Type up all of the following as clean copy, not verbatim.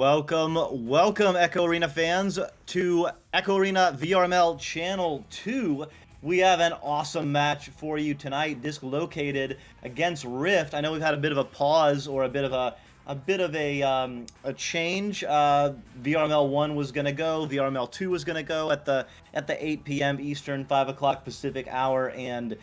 Welcome, Echo Arena fans, to Echo Arena VRML Channel 2. We have an awesome match for you tonight, Dislocated against Ryft. I know we've had a bit of a pause or a bit of a change. VRML 1 was gonna go, VRML 2 was gonna go at the 8 p.m. Eastern, 5 o'clock Pacific hour, and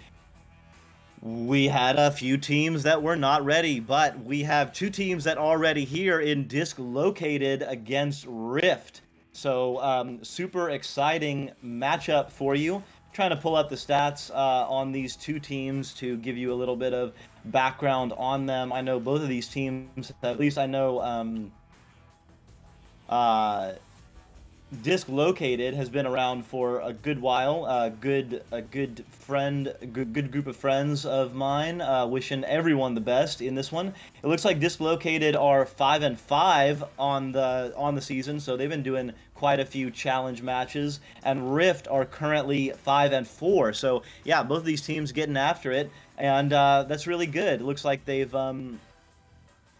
we had a few teams that were not ready, but we have two teams that are ready here in Dislocated against Ryft. So super exciting matchup for you. Trying to pull up the stats on these two teams to give you a little bit of background on them. I know both of these teams, at least I know Dislocated has been around for a good while. A good group of friends of mine. Wishing everyone the best in this one. It looks like Dislocated are 5-5 on the season, so they've been doing quite a few challenge matches. And Ryft are currently 5-4. So yeah, both of these teams getting after it, and that's really good. It looks like they've been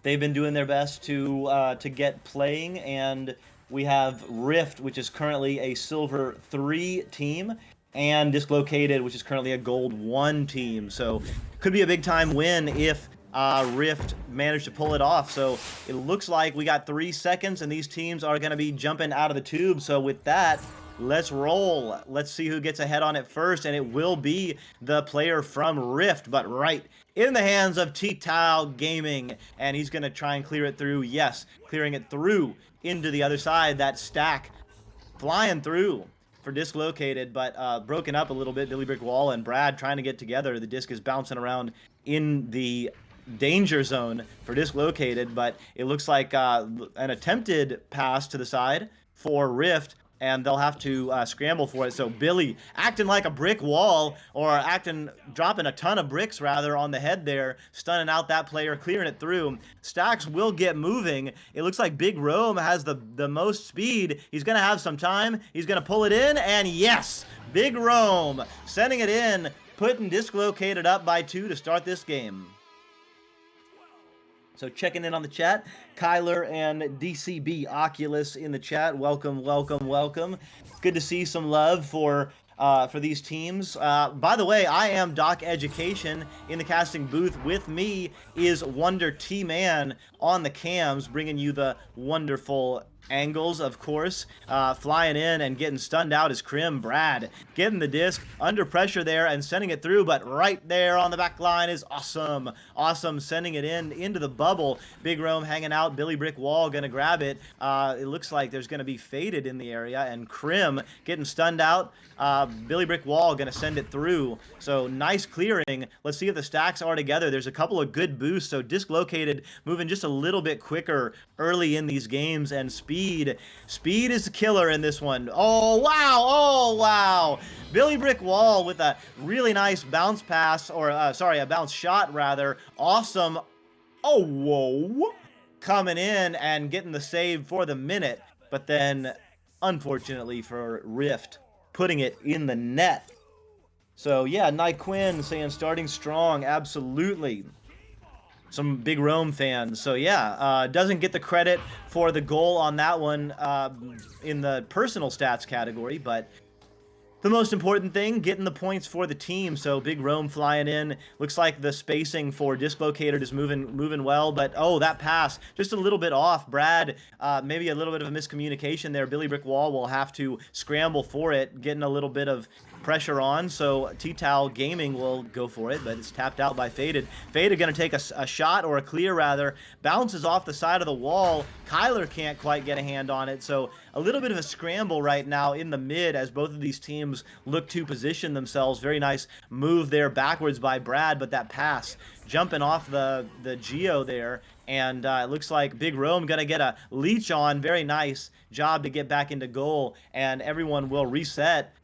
doing their best to get playing, and we have Ryft, which is currently a Silver 3 team, and Dislocated, which is currently a Gold 1 team. So could be a big-time win if Ryft managed to pull it off. So it looks like we got 3 seconds, and these teams are going to be jumping out of the tube. So with that, let's roll. Let's see who gets ahead on it first, and it will be the player from Ryft, but right in the hands of T-Tao Gaming, and he's going to try and clear it through. Yes, clearing it through into the other side. That stack flying through for Dislocated, but broken up a little bit. Billy Brick Wall and Brad trying to get together. The disc is bouncing around in the danger zone for Dislocated, but it looks like an attempted pass to the side for Ryft, and they'll have to scramble for it. So Billy acting like a brick wall, or dropping a ton of bricks rather on the head there, stunning out that player, clearing it through. Stacks will get moving. It looks like Big Rome has the most speed. He's gonna have some time. He's gonna pull it in, and yes, Big Rome sending it in, putting Dislocated up by 2 to start this game. So checking in on the chat, Kyler and DCB Oculus in the chat. Welcome. Good to see some love for these teams. By the way, I am DocEducation in the casting booth. With me is Wonder T-Man on the cams, bringing you the wonderful angles, of course. Flying in and getting stunned out is Crim. Brad getting the disc under pressure there and sending it through, but right there on the back line is awesome sending it into the bubble. Big Rome hanging out. Billy Brick Wall gonna grab it. It looks like there's gonna be Faded in the area, and Crim getting stunned out. Billy Brick Wall gonna send it through. So nice clearing. Let's see if the stacks are together. There's a couple of good boosts. So Dislocated moving just a little bit quicker early in these games, and speed is the killer in this one. Oh wow. Billy Brick Wall with a really nice bounce pass, or a bounce shot rather. Awesome. Oh, whoa. Coming in and getting the save for the minute, but then unfortunately for Ryft, putting it in the net. So yeah, Night Quinn saying starting strong. Absolutely. Some Big Rome fans. So yeah, doesn't get the credit for the goal on that one in the personal stats category, but the most important thing, getting the points for the team. So Big Rome flying in. Looks like the spacing for Dislocated is moving well, but oh, that pass just a little bit off. Brad, maybe a little bit of a miscommunication there. Billy Brick Wall will have to scramble for it, getting a little bit of pressure on, so T-Tao Gaming will go for it, but it's tapped out by Faded. Faded gonna take a shot, or a clear rather, bounces off the side of the wall. Kyler can't quite get a hand on it, so a little bit of a scramble right now in the mid as both of these teams look to position themselves. Very nice move there backwards by Brad, but that pass jumping off the Geo there, and it looks like Big Rome gonna get a leech on. Very nice job to get back into goal, and everyone will reset.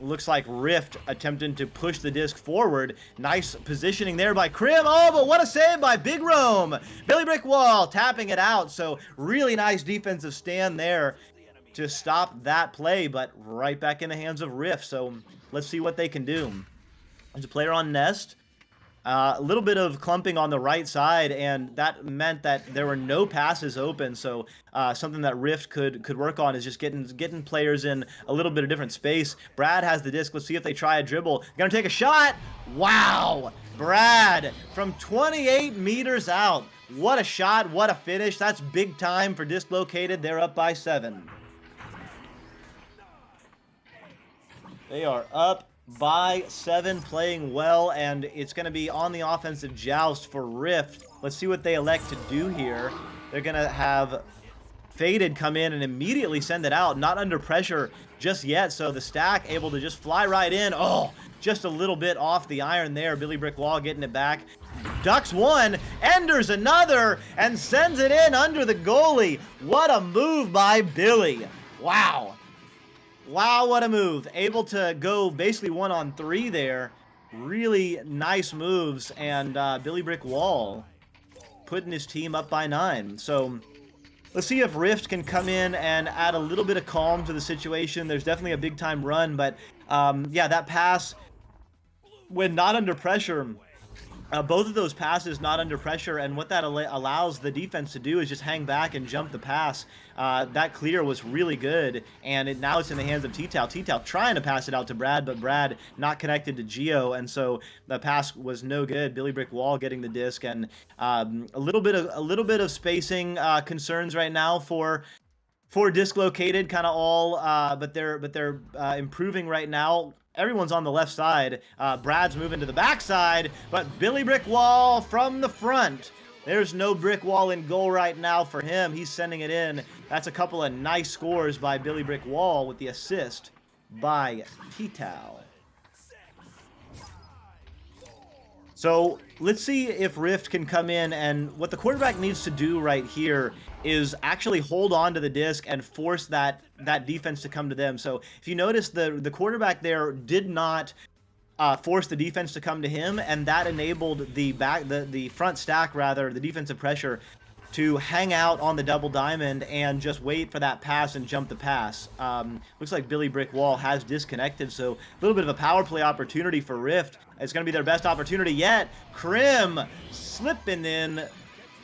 Looks like Ryft attempting to push the disc forward. Nice positioning there by Crim. Oh, but what a save by Big Rome. Billy Brick Wall tapping it out. So really nice defensive stand there to stop that play, but right back in the hands of Ryft. So let's see what they can do. There's a player on Nest. A little bit of clumping on the right side, and that meant that there were no passes open. So something that Ryft could work on is just getting players in a little bit of different space. Brad has the disc. Let's see if they try a dribble. Gonna take a shot. Wow, Brad from 28 meters out. What a shot! What a finish! That's big time for Dislocated. They're up by 7. They are up by 7, playing well, and it's going to be on the offensive joust for Ryft. Let's see what they elect to do here. They're going to have Faded come in and immediately send it out, not under pressure just yet, so the stack able to just fly right in. Oh, just a little bit off the iron there. Billy Brick Wall getting it back. Ducks one, Enders another, and sends it in under the goalie. What a move by Billy. Wow. Wow, what a move. Able to go basically 1-on-3 there. Really nice moves, and Billy Brick Wall putting his team up by 9. So let's see if Ryft can come in and add a little bit of calm to the situation. There's definitely a big-time run, but yeah, that pass, when not under pressure, both of those passes not under pressure, and what that allows the defense to do is just hang back and jump the pass. That clear was really good, and now it's in the hands of T-Tal. T-Tal trying to pass it out to Brad, but Brad not connected to Geo, and so the pass was no good. Billy Brick Wall getting the disc, and a little bit of spacing concerns right now for Dislocated, kind of all, but they're improving right now. Everyone's on the left side. Brad's moving to the backside, but Billy Brick Wall from the front. There's no Brick Wall in goal right now for him. He's sending it in. That's a couple of nice scores by Billy Brick Wall with the assist by T-Tal. So let's see if Ryft can come in, and what the quarterback needs to do right here is actually hold on to the disc and force that defense to come to them. So if you notice, the quarterback there did not force the defense to come to him, and that enabled the front stack, rather, the defensive pressure, to hang out on the double diamond and just wait for that pass and jump the pass. Looks like Billy Brick Wall has disconnected, so a little bit of a power play opportunity for Ryft. It's going to be their best opportunity yet. Krim slipping in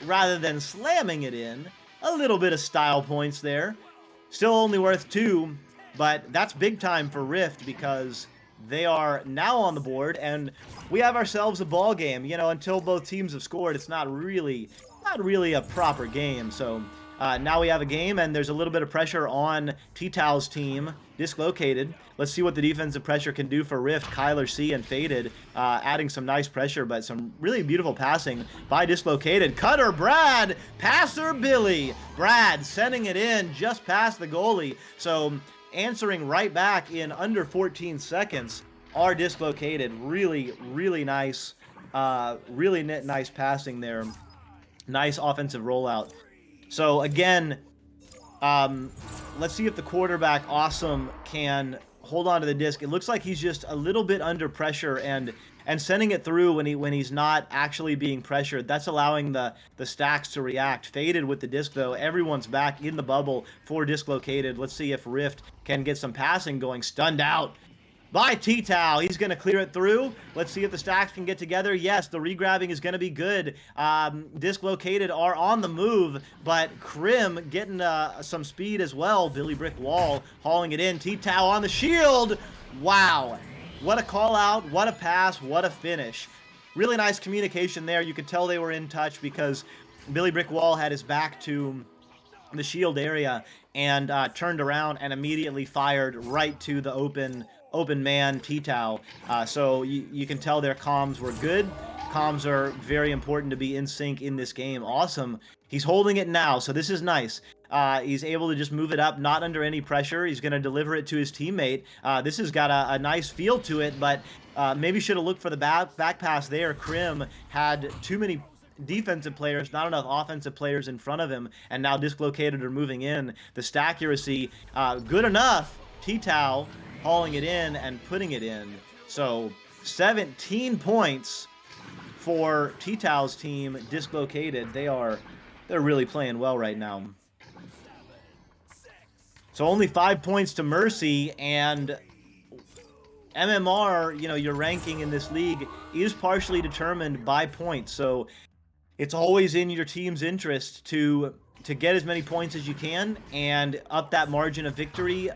rather than slamming it in. A little bit of style points there. Still only worth 2, but that's big time for Ryft because they are now on the board, and we have ourselves a ball game. You know, until both teams have scored, it's not really a proper game. So now we have a game, and there's a little bit of pressure on T-Tal's team, Dislocated. Let's see what the defensive pressure can do for Ryft. Kyler C and Faded adding some nice pressure, but some really beautiful passing by Dislocated. Cutter Brad, passer Billy. Brad sending it in just past the goalie. So answering right back in under 14 seconds are Dislocated. Really, really nice, really nice passing there. Nice offensive rollout. So again, let's see if the quarterback, Awesome, can hold on to the disc. It looks like he's just a little bit under pressure and sending it through when he's not actually being pressured. That's allowing the stacks to react. Faded with the disc though. Everyone's back in the bubble for Dislocated. Let's see if Ryft can get some passing going. Stunned out by T-Tal. He's going to clear it through. Let's see if the stacks can get together. Yes, the regrabbing is going to be good. Dislocated are on the move, but Krim getting some speed as well. Billy Brick Wall hauling it in. T-Tal on the shield. Wow. What a call out. What a pass. What a finish. Really nice communication there. You could tell they were in touch because Billy Brick Wall had his back to the shield area and turned around and immediately fired right to the open man T-Tal. So you can tell their comms were good. Comms are very important to be in sync in this game. Awesome. He's holding it now, so this is nice. He's able to just move it up, not under any pressure. He's going to deliver it to his teammate. This has got a nice feel to it, but maybe should have looked for the back pass there. Krim had too many defensive players, not enough offensive players in front of him, and now Dislocated are moving in. The stack accuracy, good enough. T-Tal hauling it in and putting it in. So 17 points for T-Tal's team, Dislocated. They're really playing well right now. So only 5 points to Mercy, and MMR, you know, your ranking in this league is partially determined by points. So it's always in your team's interest to get as many points as you can and up that margin of victory,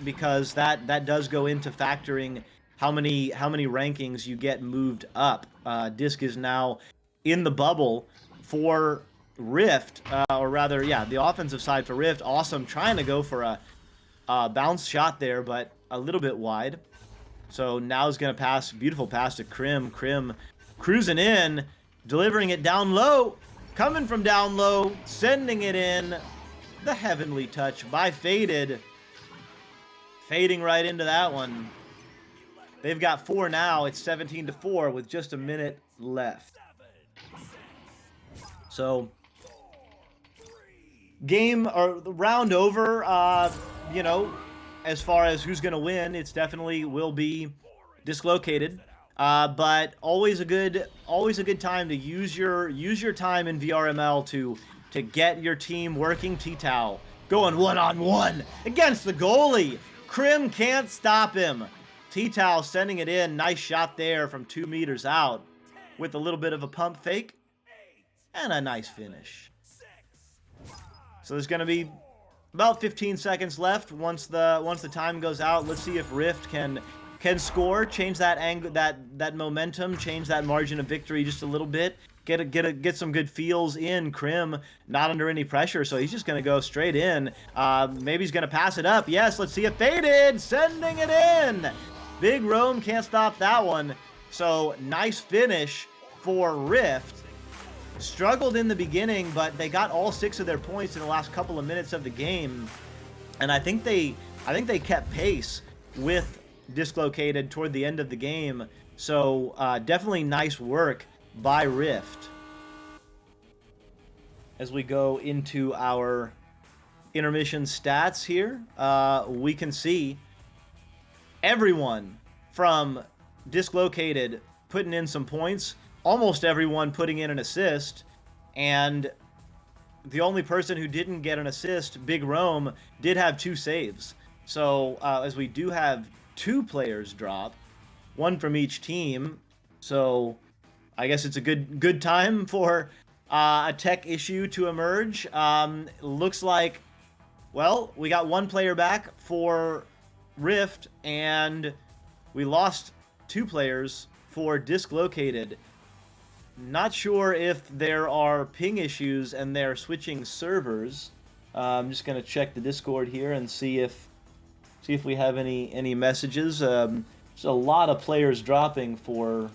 because that does go into factoring how many rankings you get moved up. Disc is now in the bubble for Ryft, or rather, yeah, the offensive side for Ryft. Awesome, trying to go for a bounce shot there, but a little bit wide. So now he's going to pass, beautiful pass to Krim. Krim cruising in, delivering it down low, coming from down low, sending it in. The heavenly touch by Faded. Fading right into that one. They've got 4 now. It's 17-4 with just a minute left. So, game or round over. You know, as far as who's going to win, it's definitely will be Dislocated. But always a good time to use your time in VRML to get your team working. T-Tao going one-on-one against the goalie. Krim can't stop him. T-Tao sending it in. Nice shot there from 2 meters out with a little bit of a pump fake and a nice finish. So there's going to be about 15 seconds left once the time goes out. Let's see if Ryft can score, change that angle, that momentum, change that margin of victory just a little bit. Get some good feels in. Krim not under any pressure, so he's just going to go straight in. Maybe he's going to pass it up. Yes, let's see it. Faded, sending it in. Big Rome can't stop that one. So nice finish for Ryft. Struggled in the beginning, but they got all 6 of their points in the last couple of minutes of the game, and I think they kept pace with Dislocated toward the end of the game. So definitely nice work by Ryft. As we go into our intermission stats here, we can see everyone from Dislocated putting in some points, almost everyone putting in an assist, and the only person who didn't get an assist, Big Rome, did have 2 saves. So as we do have 2 players drop, 1 from each team, so I guess it's a good time for a tech issue to emerge. Looks like, well, we got 1 player back for Ryft, and we lost 2 players for Dislocated. Not sure if there are ping issues and they're switching servers. I'm just gonna check the Discord here and see if we have any messages. There's a lot of players dropping for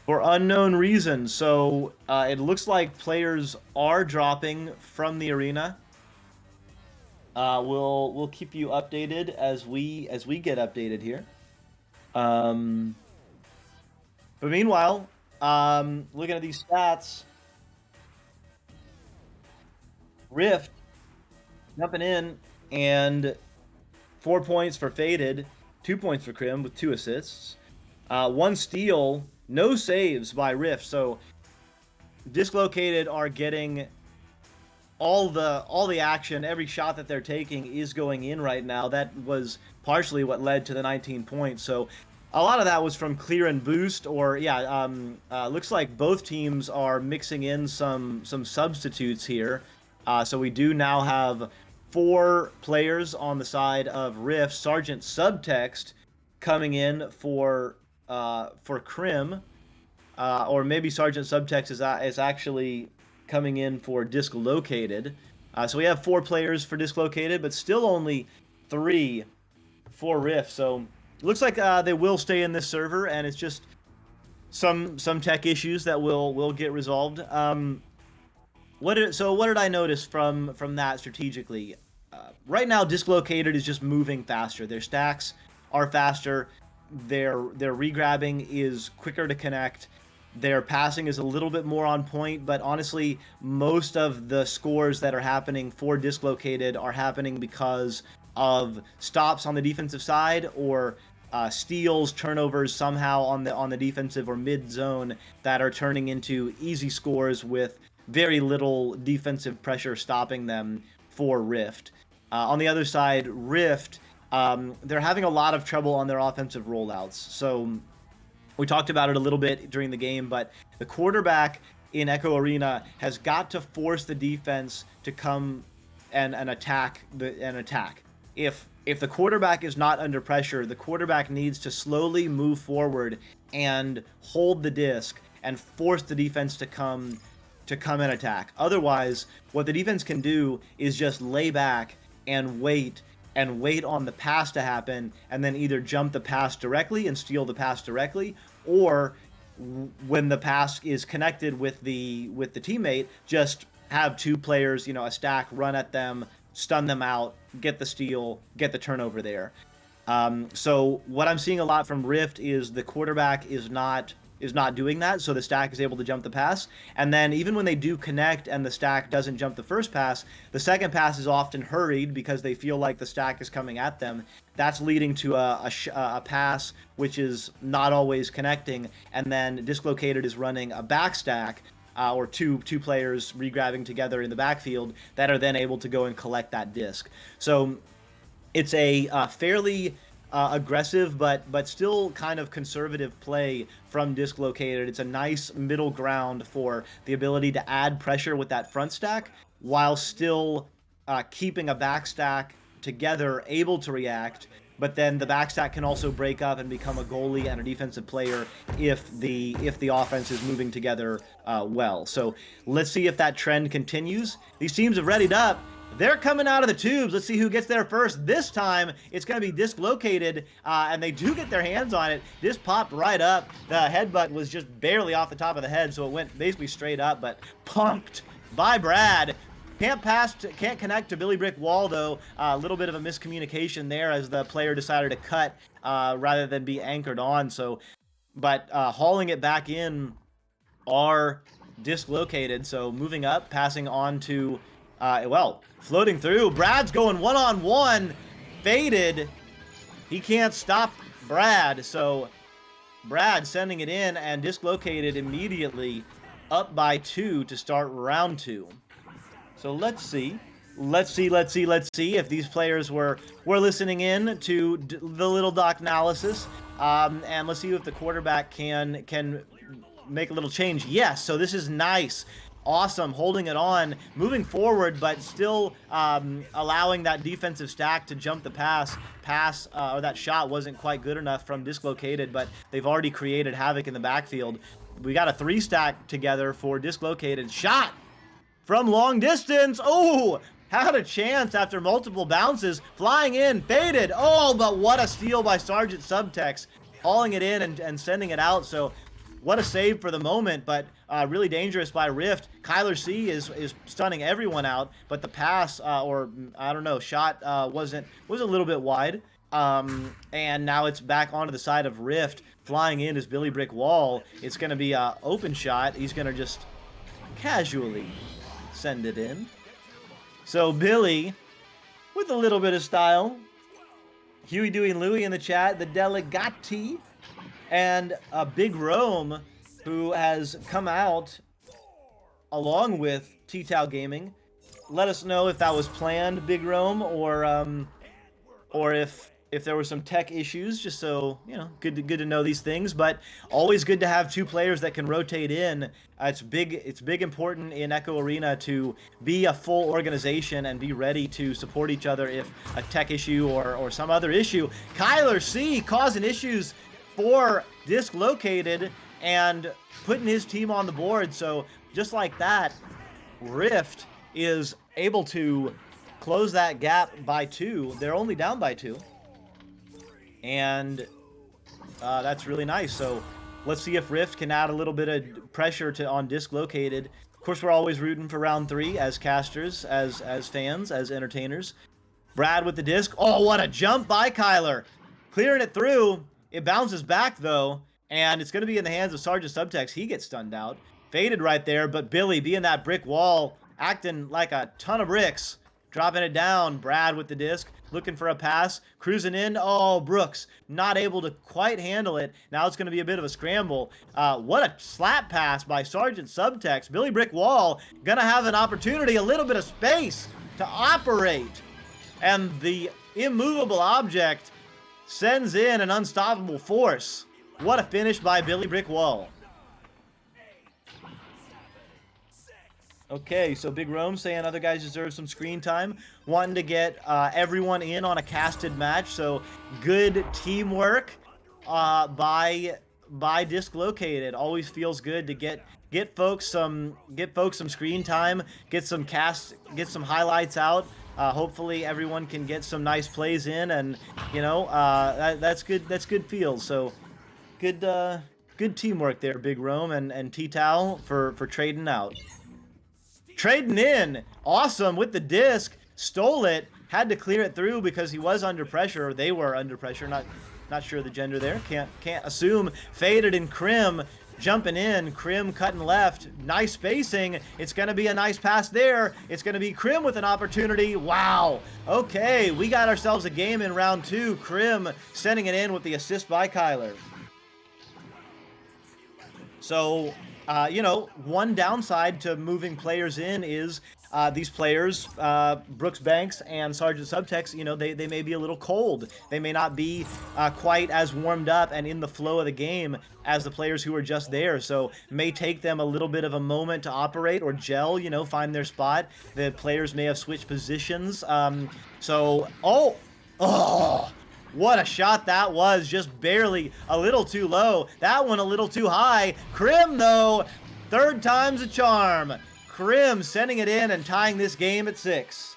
unknown reasons. So it looks like players are dropping from the arena. We'll keep you updated as we get updated here. But meanwhile, looking at these stats, Ryft jumping in, and 4 points for Faded, 2 points for Krim with 2 assists, 1 steal, no saves by Ryft. So Dislocated are getting all the action. Every shot that they're taking is going in right now. That was partially what led to the 19 points. So a lot of that was from clear and boost, or yeah, looks like both teams are mixing in some substitutes here. So we do now have 4 players on the side of Ryft. Sergeant Subtext coming in for Krim, or maybe Sergeant Subtext is actually coming in for Dislocated. So we have 4 players for Dislocated, but still only 3 for Ryft. So looks like they will stay in this server, and it's just some tech issues that will get resolved. What did I notice from that strategically? Right now, Dislocated is just moving faster. Their stacks are faster. Their regrabbing is quicker to connect. Their passing is a little bit more on point, but honestly, most of the scores that are happening for Dislocated are happening because of stops on the defensive side, or steals, turnovers somehow on the defensive or mid zone that are turning into easy scores with very little defensive pressure stopping them for Ryft. On the other side, Ryft, they're having a lot of trouble on their offensive rollouts. So we talked about it a little bit during the game, but the quarterback in Echo Arena has got to force the defense to come and attack an attack. If the quarterback is not under pressure, the quarterback needs to slowly move forward and hold the disc and force the defense to come and attack. Otherwise, what the defense can do is just lay back and wait on the pass to happen, and then either jump the pass directly and steal the pass directly, or when the pass is connected with the teammate, just have two players, a stack, run at them, stun them out, get the steal, get the turnover there. So what I'm seeing a lot from Ryft is the quarterback is not doing that, so the stack is able to jump the pass. And then even when they do connect and the stack doesn't jump the first pass, the second pass is often hurried because they feel like the stack is coming at them. That's leading to a pass which is not always connecting, and then Dislocated is running a back stack, or two players regrabbing together in the backfield that are then able to go and collect that disc. So it's a fairly aggressive but still kind of conservative play from Dislocated. It's a nice middle ground for the ability to add pressure with that front stack while still keeping a back stack together, able to react. But then the backstack can also break up and become a goalie and a defensive player if the offense is moving together well. So let's see if that trend continues. These teams have readied up. They're coming out of the tubes. Let's see who gets there first. This time, it's going to be Dislocated, and they do get their hands on it. This popped right up. The headbutt was just barely off the top of the head, so it went basically straight up, but punked by Brad. Can't connect to Billy Brick Wall, though. A little bit of a miscommunication there as the player decided to cut rather than be anchored on. So, but hauling it back in are Dislocated. So moving up, passing on to, floating through. Brad's going one-on-one. Faded. He can't stop Brad. So Brad sending it in, and Dislocated immediately up by 2 to start round 2. So let's see if these players were listening in to the little doc analysis, and let's see if the quarterback can make a little change. Yes, so this is nice, awesome, holding it on, moving forward, but still allowing that defensive stack to jump the pass, or that shot wasn't quite good enough from Dislocated, but they've already created havoc in the backfield. We got a 3-stack together for Dislocated. Shot from long distance. Oh, had a chance after multiple bounces. Flying in, faded. Oh, but what a steal by Sergeant Subtext. Hauling it in and sending it out. So what a save for the moment, but really dangerous by Ryft. Kyler C is stunning everyone out, but the pass, shot was a little bit wide. And now it's back onto the side of Ryft. Flying in is Billy Brick Wall. It's going to be an open shot. He's going to just casually send it in. So Billy, with a little bit of style. Huey, Dewey, and Louie in the chat. The Delegati. And Big Rome, who has come out along with T-Tau Gaming. Let us know if that was planned, Big Rome, or if there were some tech issues, just so, good to know these things. But always good to have two players that can rotate in. It's big important in Echo Arena to be a full organization and be ready to support each other if a tech issue or some other issue. Kyler C causing issues for Dislocated and putting his team on the board. So just like that, Ryft is able to close that gap by 2. They're only down by 2. And that's really nice. So let's see if Ryft can add a little bit of pressure on Dislocated. Of course, we're always rooting for round 3 as casters, as fans, as entertainers. Brad with the disc. Oh, what a jump by Kyler. Clearing it through. It bounces back, though, and it's going to be in the hands of Sergeant Subtext. He gets stunned out. Faded right there, but Billy being that brick wall, acting like a ton of bricks. Dropping it down. Brad with the disc. Looking for a pass. Cruising in. Oh, Brooks not able to quite handle it. Now it's going to be a bit of a scramble. What a slap pass by Sergeant Subtext. Billy Brick Wall going to have an opportunity, a little bit of space to operate. And the immovable object sends in an unstoppable force. What a finish by Billy Brick Wall. Okay, so Big Rome saying other guys deserve some screen time. Wanting to get everyone in on a casted match. So good teamwork by Disc Located. Always feels good to get folks some screen time, get some highlights out. Hopefully everyone can get some nice plays in, and you know that's good. That's good feels. So good teamwork there, Big Rome and T-Towel for trading out. Trading in. Awesome with the disc. Stole it. Had to clear it through because he was under pressure. Or they were under pressure. Not sure the gender there. Can't assume. Faded in Crim. Jumping in. Crim cutting left. Nice spacing. It's going to be a nice pass there. It's going to be Crim with an opportunity. Wow. Okay. We got ourselves a game in round 2. Crim sending it in with the assist by Kyler. So, you know, one downside to moving players in is these players, Brooks Banks and Sergeant Subtext, you know, they may be a little cold. They may not be quite as warmed up and in the flow of the game as the players who are just there. So may take them a little bit of a moment to operate or gel, you know, find their spot. The players may have switched positions. What a shot that was, just barely a little too low. That one a little too high. Crim, though, third time's a charm. Crim sending it in and tying this game at 6.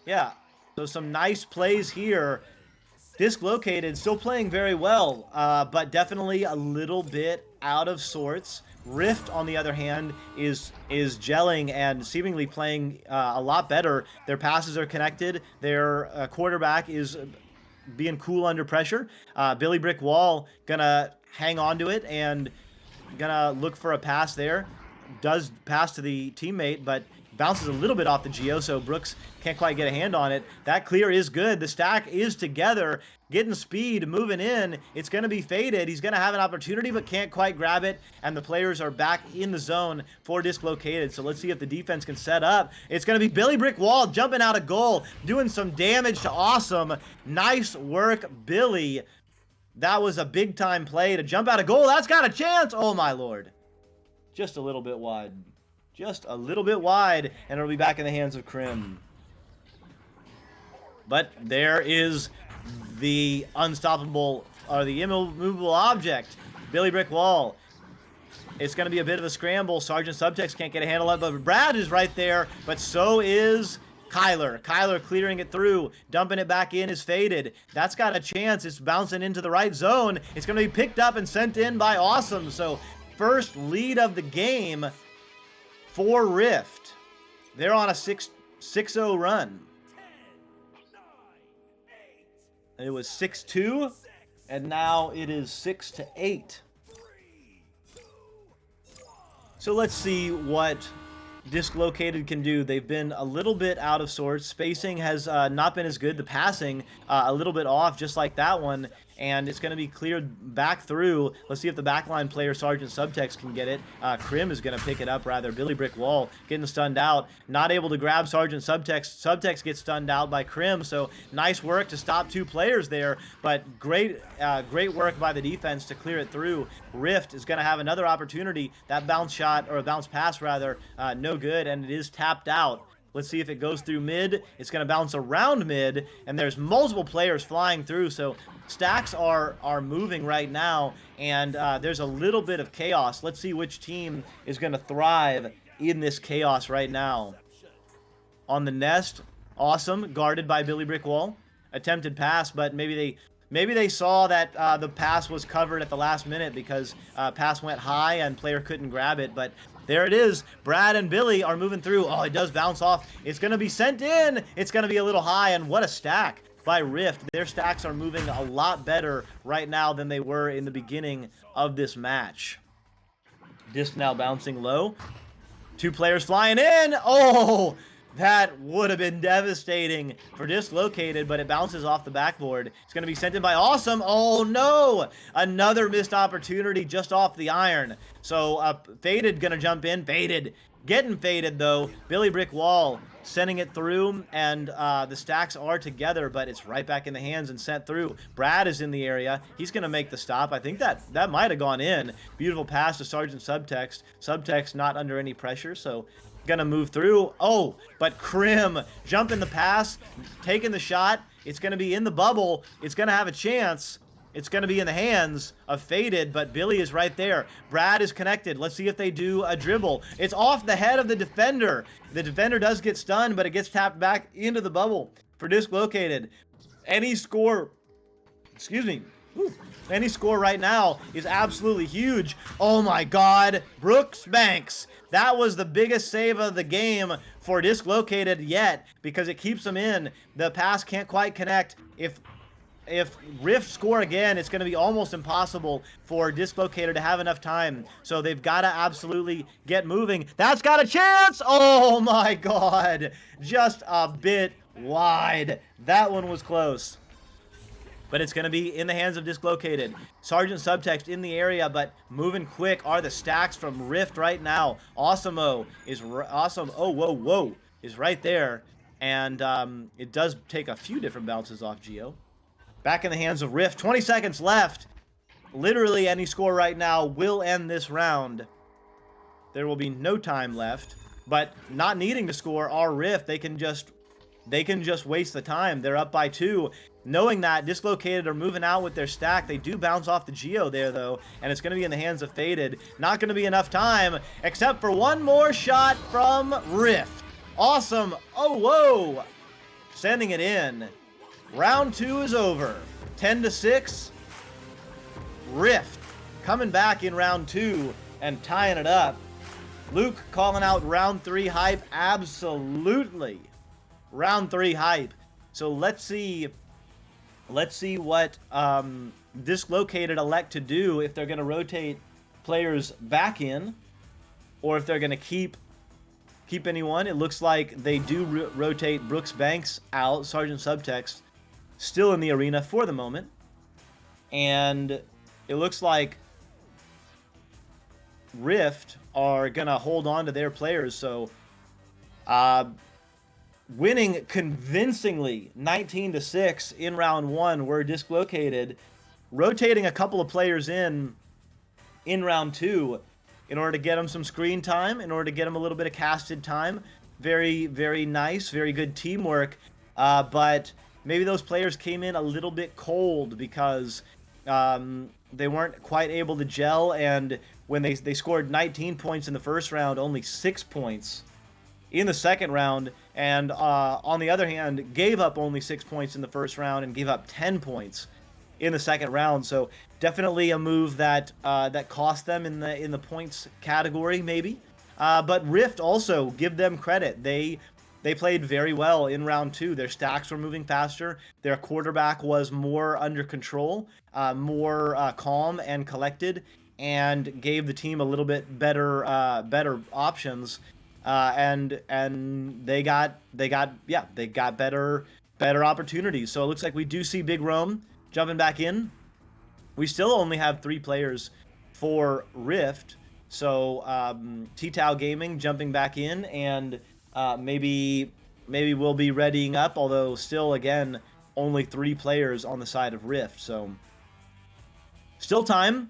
Yeah, so some nice plays here. Disc Located still playing very well, but definitely a little bit out of sorts. Ryft, on the other hand, is gelling and seemingly playing a lot better. Their passes are connected. Their quarterback is being cool under pressure. Billy Brick Wall gonna hang on to it and gonna look for a pass there. Does pass to the teammate, but bounces a little bit off the Geo, so Brooks can't quite get a hand on it. That clear is good. The stack is together, getting speed, moving in. It's going to be faded. He's going to have an opportunity, but can't quite grab it, and the players are back in the zone for Disc Located. So let's see if the defense can set up. It's going to be Billy Brick Wall jumping out of goal, doing some damage to Awesome. Nice work, Billy. That was a big-time play to jump out of goal. That's got a chance. Oh, my Lord. Just a little bit wide. Just a little bit wide, and it'll be back in the hands of Crim. But there is the unstoppable, or the immovable object, Billy Brick Wall. It's going to be a bit of a scramble. Sergeant Subtext can't get a handle on it, but Brad is right there, but so is Kyler. Kyler clearing it through, dumping it back in is faded. That's got a chance. It's bouncing into the right zone. It's going to be picked up and sent in by Awesome. So first lead of the game for Ryft. They're on a 6-0 run. It was 6-2, and now it is 6-8. So let's see what Disc Located can do. They've been a little bit out of sorts. Spacing has not been as good. The passing a little bit off, just like that one. And it's going to be cleared back through. Let's see if the backline player, Sergeant Subtext, can get it. Crim is going to pick it up, rather. Billy Brick Wall getting stunned out. Not able to grab Sergeant Subtext. Subtext gets stunned out by Crim, so nice work to stop 2 players there. But great work by the defense to clear it through. Ryft is going to have another opportunity. That bounce shot, or bounce pass, rather, no good, and it is tapped out. Let's see if it goes through mid. It's going to bounce around mid, and there's multiple players flying through, so stacks are moving right now, and there's a little bit of chaos. Let's see which team is going to thrive in this chaos right now. On the nest, Awesome, guarded by Billy Brick Wall. Attempted pass, but maybe they saw that the pass was covered at the last minute because pass went high and player couldn't grab it, but there it is. Brad and Billy are moving through. Oh, it does bounce off. It's going to be sent in. It's going to be a little high, and what a stack by Ryft. Their stacks are moving a lot better right now than they were in the beginning of this match. Disc now bouncing low. 2 players flying in. Oh, That would have been devastating for Dislocated, but it bounces off the backboard. It's going to be sent in by Awesome. Oh, no! Another missed opportunity just off the iron. So, Faded going to jump in. Faded. Getting faded, though. Billy Brick Wall sending it through, and the stacks are together, but it's right back in the hands and sent through. Brad is in the area. He's going to make the stop. I think that might have gone in. Beautiful pass to Sergeant Subtext. Subtext not under any pressure, so gonna move through. Oh, but Krim jumping the pass, taking the shot. It's gonna be in the bubble. It's gonna have a chance. It's gonna be in the hands of Faded, but Billy is right there. Brad is connected. Let's see if they do a dribble. It's off the head of the defender. The defender does get stunned, but it gets tapped back into the bubble for Dislocated. Any score, excuse me, any score right now is absolutely huge. Oh my God, Brooks Banks. That was the biggest save of the game for Dislocated yet, because it keeps them in. The pass can't quite connect. If Ryft score again, it's going to be almost impossible for Dislocated to have enough time. So they've got to absolutely get moving. That's got a chance! Oh my God, just a bit wide. That one was close. But it's going to be in the hands of Dislocated. Sergeant Subtext in the area, but moving quick are the stacks from Ryft right now. Awesome-o is awesome. Oh, whoa, is right there. And it does take a few different bounces off Geo. Back in the hands of Ryft. 20 seconds left. Literally any score right now will end this round. There will be no time left. But not needing to score are Ryft. They can just waste the time. They're up by 2. Knowing that Dislocated are moving out with their stack, they do bounce off the Geo there, though, and it's going to be in the hands of Faded. Not going to be enough time, except for one more shot from Ryft. Awesome. Oh, whoa. Sending it in. Round 2 is over. 10-6. Ryft coming back in round 2 and tying it up. Luke calling out round 3 hype. Absolutely. Round 3 hype. So let's see what Dislocated elect to do, if they're going to rotate players back in, or if they're going to keep anyone. It looks like they do rotate Brooks Banks out. Sergeant Subtext still in the arena for the moment. And it looks like Ryft are going to hold on to their players. So winning convincingly 19-6 in round 1 were Dislocated, rotating a couple of players in round 2 in order to get them some screen time, in order to get them a little bit of casted time. Very, very nice, very good teamwork. But maybe those players came in a little bit cold because they weren't quite able to gel, and when they scored 19 points in the first round, only 6 points in the second round, and on the other hand, gave up only 6 points in the first round and gave up 10 points in the second round. So definitely a move that that cost them in the points category, maybe. But Ryft also, give them credit. They played very well in round 2. Their stacks were moving faster. Their quarterback was more under control, more calm and collected, and gave the team a little bit better options. And they got better opportunities. So it looks like we do see Big Rome jumping back in. We still only have 3 players for Ryft. So T-Tau Gaming jumping back in, and maybe we'll be readying up, although still, again, only 3 players on the side of Ryft. So still time.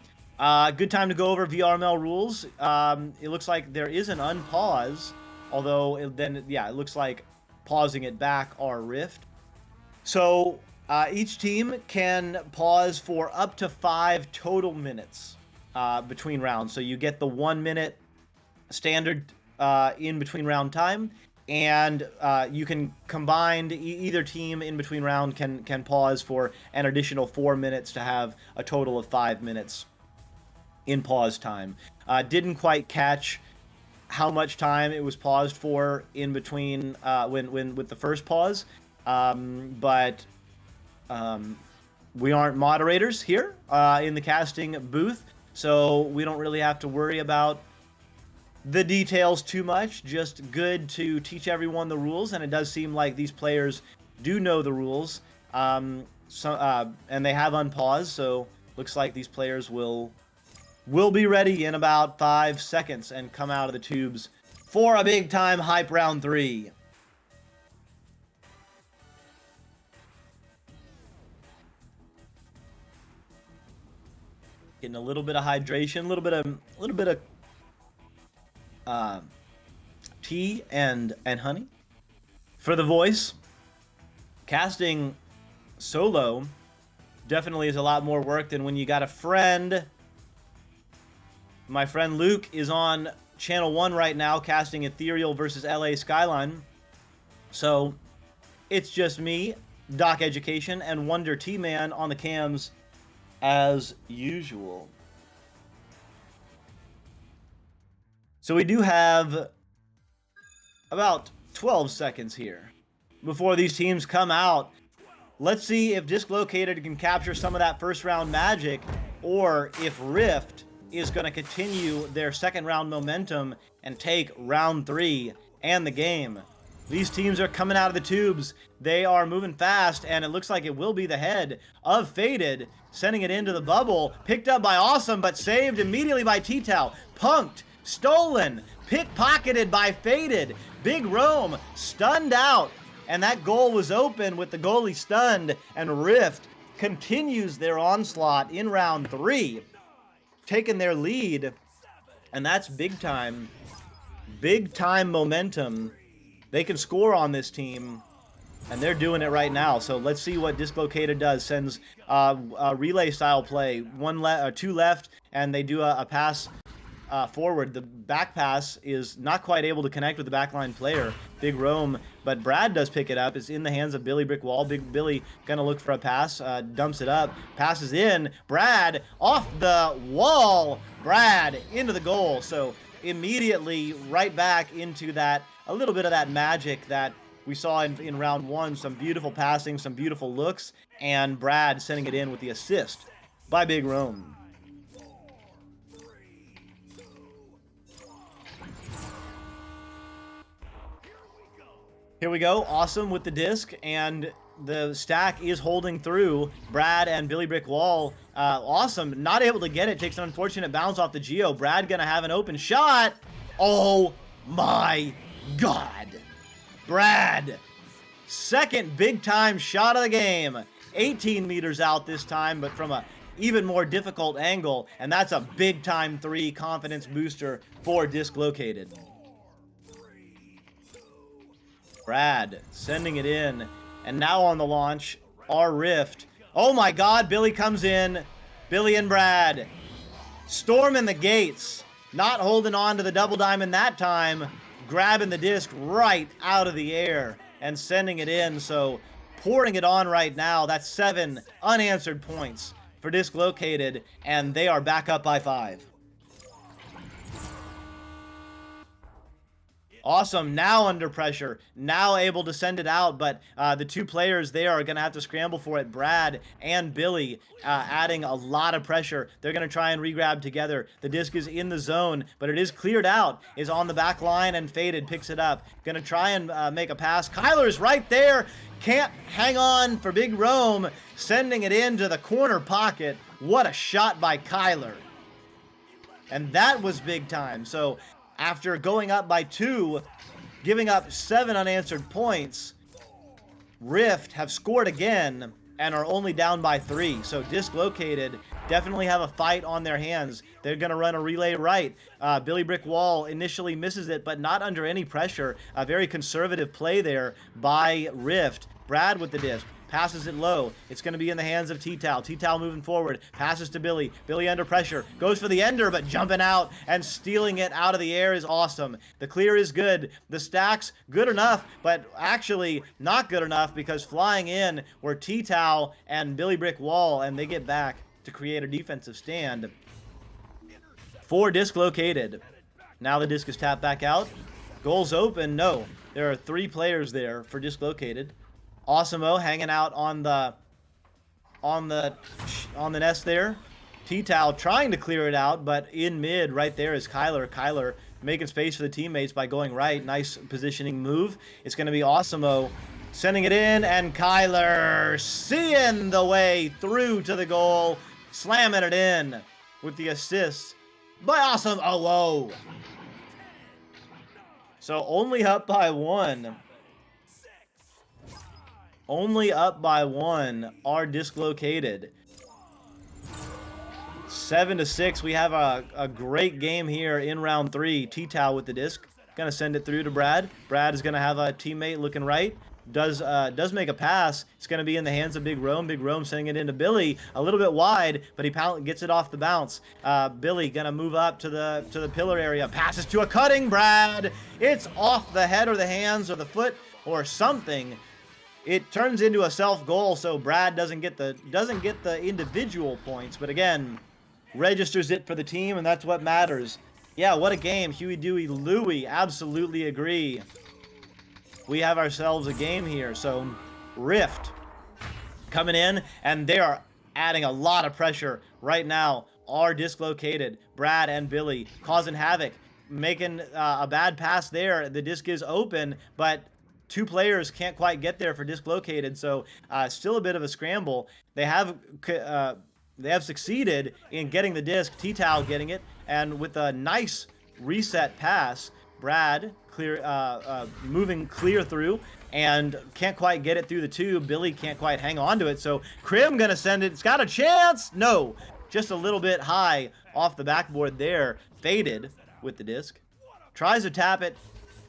Good time to go over VRML rules. It looks like there is an unpause, although it looks like pausing it back are Ryft. So each team can pause for up to 5 total minutes between rounds. So you get the 1 minute standard in between round time, and you can combine either team in between round can pause for an additional 4 minutes to have a total of 5 minutes in pause time. Didn't quite catch how much time it was paused for in between when with the first pause, but we aren't moderators here in the casting booth, so we don't really have to worry about the details too much, just good to teach everyone the rules, and it does seem like these players do know the rules. And they have unpaused, so looks like these players will be ready in about 5 seconds and come out of the tubes for a big time hype round 3. Getting a little bit of hydration, a little bit of tea and honey for the voice. Casting solo definitely is a lot more work than when you got a friend. My friend Luke is on channel 1 right now casting Ethereal versus LA Skyline. So it's just me, DocEducation, and Wonder T-Man on the cams as usual. So we do have about 12 seconds here before these teams come out. Let's see if Dislocated can capture some of that first round magic, or if Ryft is going to continue their second round momentum and take round 3 and the game. These teams are coming out of the tubes. They are moving fast, and it looks like it will be the head of Faded, sending it into the bubble. Picked up by Awesome, but saved immediately by T-Tau. Punked, stolen, pickpocketed by Faded. Big Rome stunned out, and that goal was open with the goalie stunned, and Ryft continues their onslaught in round 3, taking their lead, and that's big time momentum. They can score on this team, and they're doing it right now. So let's see what Dislocated does. Sends a relay style play, 2 left, and they do a pass forward. The back pass is not quite able to connect with the backline player, Big Rome, but Brad does pick it up. It's in the hands of Billy Brick Wall. Big Billy gonna look for a pass, dumps it up, passes in. Brad off the wall. Brad into the goal. So immediately right back into that, a little bit of that magic that we saw in round 1. Some beautiful passing, some beautiful looks, and Brad sending it in with the assist by Big Rome. Here we go. Awesome with the disc, and the stack is holding through. Brad and Billy Brick Wall. Awesome. Not able to get it. Takes an unfortunate bounce off the Geo. Brad gonna have an open shot. Oh my God. Brad. Second big time shot of the game. 18 meters out this time, but from a even more difficult angle. And that's a big time 3 confidence booster for Dislocated. Brad sending it in, and now on the launch are Ryft. Oh my God, Billy comes in. Billy and Brad storming the gates, not holding on to the double diamond that time, grabbing the disc right out of the air and sending it in. So pouring it on right now. That's 7 unanswered points for Dislocated, and they are back up by 5. Awesome, now under pressure, now able to send it out, but the 2 players there are going to have to scramble for it. Brad and Billy adding a lot of pressure. They're going to try and regrab together. The disc is in the zone, but it is cleared out, is on the back line, and Faded picks it up. Going to try and make a pass. Kyler's right there. Can't hang on for Big Rome, sending it into the corner pocket. What a shot by Kyler. And that was big time. So after going up by 2, giving up 7 unanswered points, Ryft have scored again and are only down by 3. So Dislocated definitely have a fight on their hands. They're going to run a relay right. Billy Brick Wall initially misses it, but not under any pressure. A very conservative play there by Ryft. Brad with the disc. Passes it low. It's going to be in the hands of T-Tau. T-Tau moving forward. Passes to Billy. Billy under pressure. Goes for the ender, but jumping out and stealing it out of the air is awesome. The clear is good. The stacks, good enough, but actually not good enough because flying in were T-Tau and Billy Brick Wall, and they get back to create a defensive stand for Dislocated. Now the disc is tapped back out. Goals open. No. There are 3 players there for Dislocated. Awesome-O hanging out on the nest there. T-Tau trying to clear it out, but in mid right there is Kyler. Kyler making space for the teammates by going right. Nice positioning move. It's going to be Awesemo sending it in, and Kyler seeing the way through to the goal, slamming it in with the assist by Awesome. Oh, whoa. So only up by one. Only up by one are dislocated. 7-6. We have a great game here in round 3. T-Tao with the disc. Gonna send it through to Brad. Brad is gonna have a teammate looking right. Does make a pass. It's gonna be in the hands of Big Rome. Big Rome sending it into Billy, a little bit wide, but he gets it off the bounce. Billy gonna move up to the pillar area. Passes to a cutting Brad. It's off the head or the hands or the foot or something. It turns into a self goal, so Brad doesn't get the individual points, but again, registers it for the team, and that's what matters. Yeah, what a game. Huey, Dewey, Louie. Absolutely agree. We have ourselves a game here. So, Ryft coming in, and they are adding a lot of pressure right now. Are dislocated. Brad and Billy causing havoc, making a bad pass there. The disc is open, but two players can't quite get there for dislocated, so still a bit of a scramble. They have succeeded in getting the disc. T-Tao getting it, and with a nice reset pass, Brad moving clear through and can't quite get it through the tube. Billy can't quite hang on to it, so Krim gonna send it. It's got a chance. No, just a little bit high off the backboard there. Faded with the disc. Tries to tap it,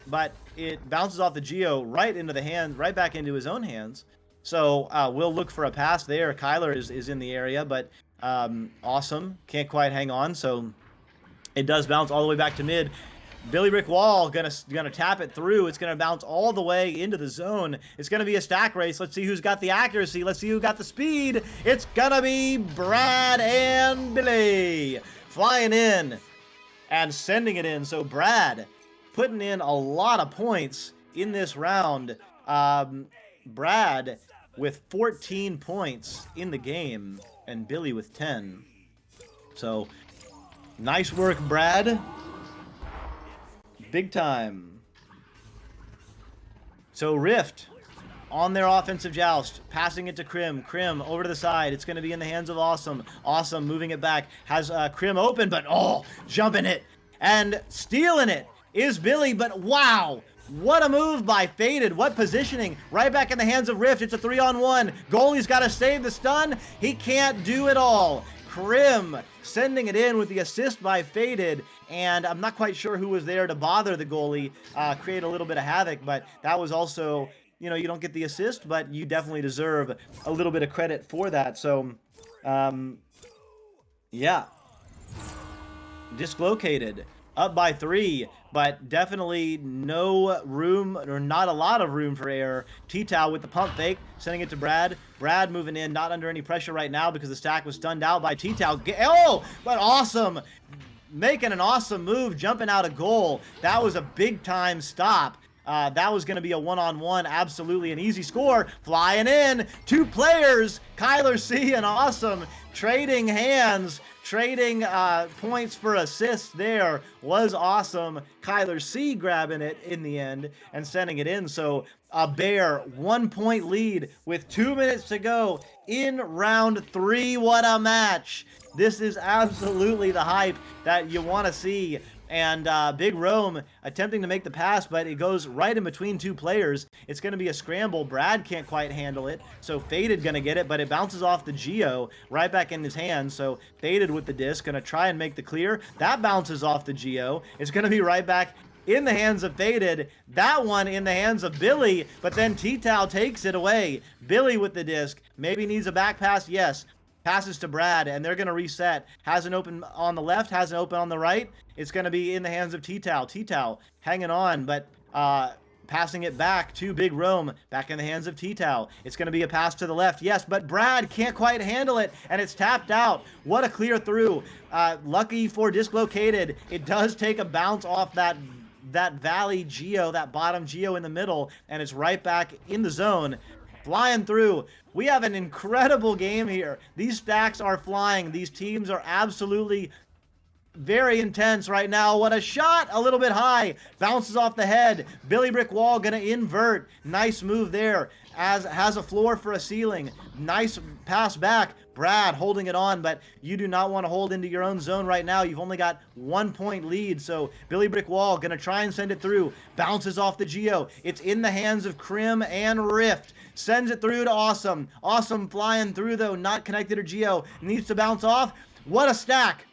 but it bounces off the Geo right into the hand, right back into his own hands. So we'll look for a pass there. Kyler is in the area, but Awesome can't quite hang on, so it does bounce all the way back to mid. Billy Rick Wall gonna tap it through. It's gonna bounce all the way into the zone. It's gonna be a stack race. Let's see who's got the accuracy. Let's see who got the speed. It's gonna be Brad and Billy flying in and sending it in. So Brad putting in a lot of points in this round. Brad with 14 points in the game, and Billy with 10. So, nice work, Brad. Big time. So, Ryft on their offensive joust, passing it to Krim. Krim over to the side. It's going to be in the hands of Awesome. Awesome moving it back. Has Krim open, but jumping it and stealing it is Billy, but wow. What a move by Faded. What positioning. Right back in the hands of Ryft. It's a 3-on-1. Goalie's got to save the stun. He can't do it all. Krim sending it in with the assist by Faded. And I'm not quite sure who was there to bother the goalie. Create a little bit of havoc. But that was also, you don't get the assist, but you definitely deserve a little bit of credit for that. So, yeah. Dislocated. Up by 3, but definitely no room, or not a lot of room for error. T-Tao with the pump fake, sending it to Brad. Brad moving in, not under any pressure right now because the stack was stunned out by T-Tao. But Awesome, making an awesome move, jumping out a goal. That was a big-time stop. That was going to be a one-on-one, absolutely an easy score. Flying in, two players, Kyler C and Awesome, trading hands, trading points for assists there. Was Awesome. Kyler C grabbing it in the end and sending it in. So a bare 1-point lead with 2 minutes to go in round 3. What a match. This is absolutely the hype that you want to see. And Big Rome attempting to make the pass, but it goes right in between two players. It's going to be a scramble. Brad can't quite handle it, so Faded going to get it, but it bounces off the Geo right back in his hands. So Faded with the disc, going to try and make the clear. That bounces off the Geo. It's going to be right back in the hands of Faded. That one in the hands of Billy, but then T-Tao takes it away. Billy with the disc. Maybe needs a back pass. Yes. Passes to Brad, and they're going to reset. Has an open on the left, has an open on the right. It's going to be in the hands of T-Tao. T-Tao hanging on, but passing it back to Big Rome. Back in the hands of T-Tao. It's going to be a pass to the left. Yes, but Brad can't quite handle it, and it's tapped out. What a clear through. Lucky for dislocated. It does take a bounce off that valley Geo, that bottom Geo in the middle, and it's right back in the zone. Flying through. We have an incredible game here. These stacks are flying. These teams are absolutely very intense right now. What a shot! A little bit high. Bounces off the head. Billy Brick Wall gonna invert. Nice move there. Has a floor for a ceiling. Nice pass back. Brad holding it on, but you do not want to hold into your own zone right now. You've only got 1 point lead, so Billy Brick Wall gonna try and send it through. Bounces off the Geo. It's in the hands of Crim and Ryft. Sends it through to Awesome. Awesome flying through, though, not connected to Geo. Needs to bounce off. What a stack.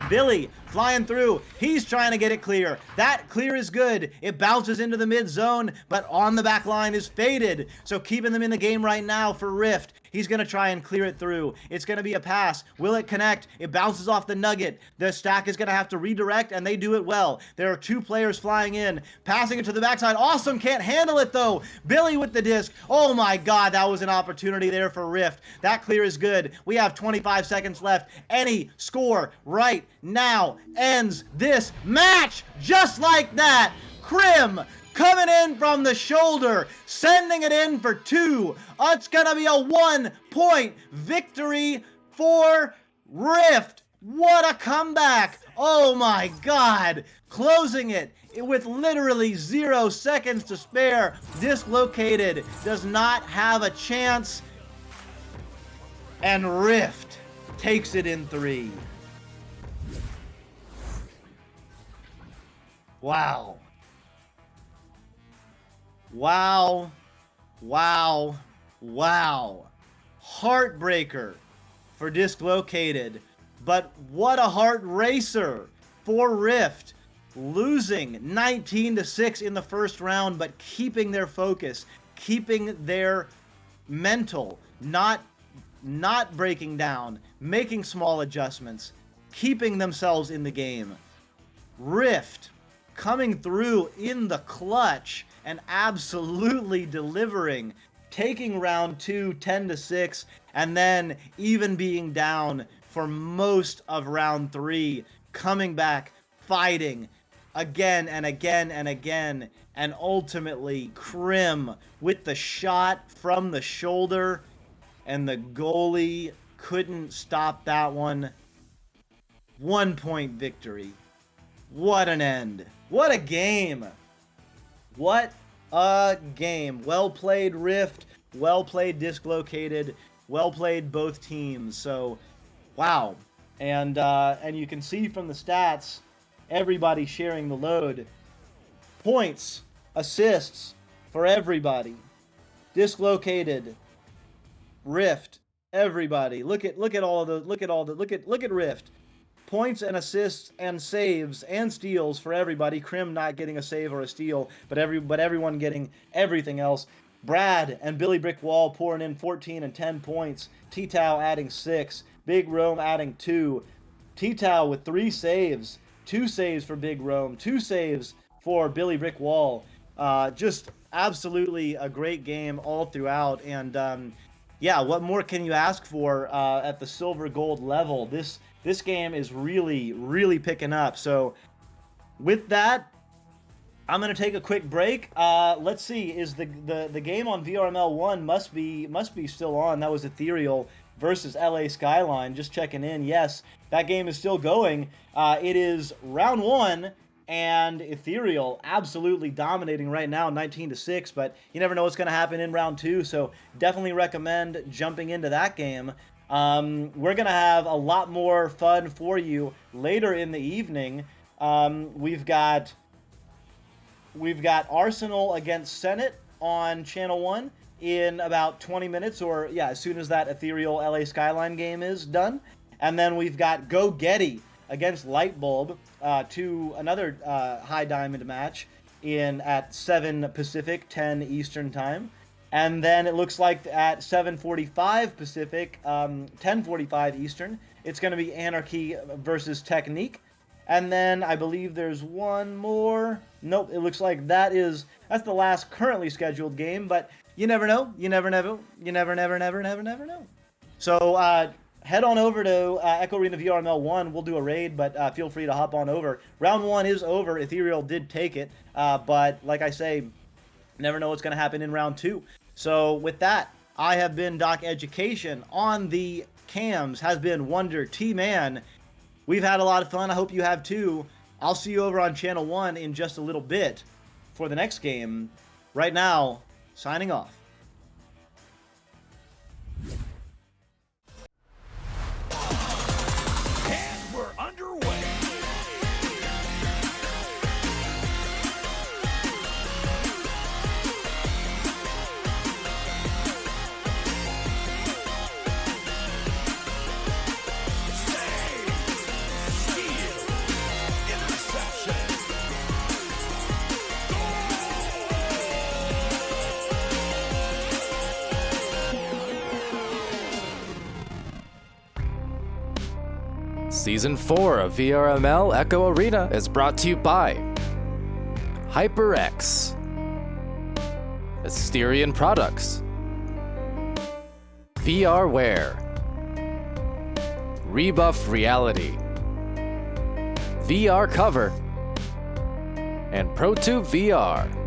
Billy flying through. He's trying to get it clear. That clear is good. It bounces into the mid zone, but on the back line is faded. So keeping them in the game right now for Ryft. He's going to try and clear it through. It's going to be a pass. Will it connect? It bounces off the nugget. The stack is going to have to redirect, and they do it well. There are 2 players flying in. Passing it to the backside. Awesome can't handle it, though. Billy with the disc. Oh, my God. That was an opportunity there for Ryft. That clear is good. We have 25 seconds left. Any score right now ends this match just like that. Crim coming in from the shoulder, sending it in for 2. It's gonna be a 1 point victory for Ryft. What a comeback. Oh my God. Closing it with literally 0 seconds to spare. Dislocated does not have a chance. And Ryft takes it in 3. Wow. Wow. Wow. Wow. Heartbreaker for Dislocated. But what a heart racer for Ryft. Losing 19-6 in the first round, but keeping their focus, keeping their mental, not breaking down, making small adjustments, keeping themselves in the game. Ryft coming through in the clutch and absolutely delivering, taking round 2 10-6, and then even being down for most of round 3, coming back, fighting again and again and again, and ultimately Crim with the shot from the shoulder, and the goalie couldn't stop that one. 1 point victory. What an end. What a game. What a game. Well played, Ryft. Well played, Dislocated. Well played, both teams. So, wow. And you can see from the stats, everybody sharing the load. Points, assists for everybody. Dislocated, Ryft, everybody. Look at Ryft. Points and assists and saves and steals for everybody. Crim not getting a save or a steal, but everyone getting everything else. Brad and Billy Brick Wall pouring in 14 and 10 points. T-Tau adding 6. Big Rome adding 2. T-Tau with 3 saves. 2 saves for Big Rome. 2 saves for Billy Brick Wall. Just absolutely a great game all throughout. And yeah, what more can you ask for at the silver gold level? This game is really, really picking up. So with that, I'm going to take a quick break. Let's see, is the game on VRML 1 must be still on. That was Ethereal versus LA Skyline. Just checking in. Yes, that game is still going. It is round 1, and Ethereal absolutely dominating right now, 19-6, but you never know what's going to happen in round 2, so definitely recommend jumping into that game. We're going to have a lot more fun for you later in the evening. We've got Arsenal against Senate on Channel 1 in about 20 minutes, or yeah, as soon as that Ethereal LA Skyline game is done. And then we've got Go Getty against Lightbulb to another high diamond match at 7 Pacific, 10 Eastern time. And then it looks like at 7:45 Pacific, 10:45 Eastern, it's going to be Anarchy versus Technique. And then I believe there's one more. Nope, it looks like that's the last currently scheduled game, but you never know. You never know. You never know. So head on over to Echo Arena VRML 1. We'll do a raid, but feel free to hop on over. Round 1 is over. Ethereal did take it, but like I say, never know what's going to happen in round 2. So with that, I have been DocEducation. On the cams has been Wonder T-Man. We've had a lot of fun. I hope you have too. I'll see you over on Channel 1 in just a little bit for the next game. Right now, signing off. And we're underway. Season 4 of VRML Echo Arena is brought to you by HyperX, Asterion Products, VRware, Rebuff Reality, VR Cover, and ProTube VR.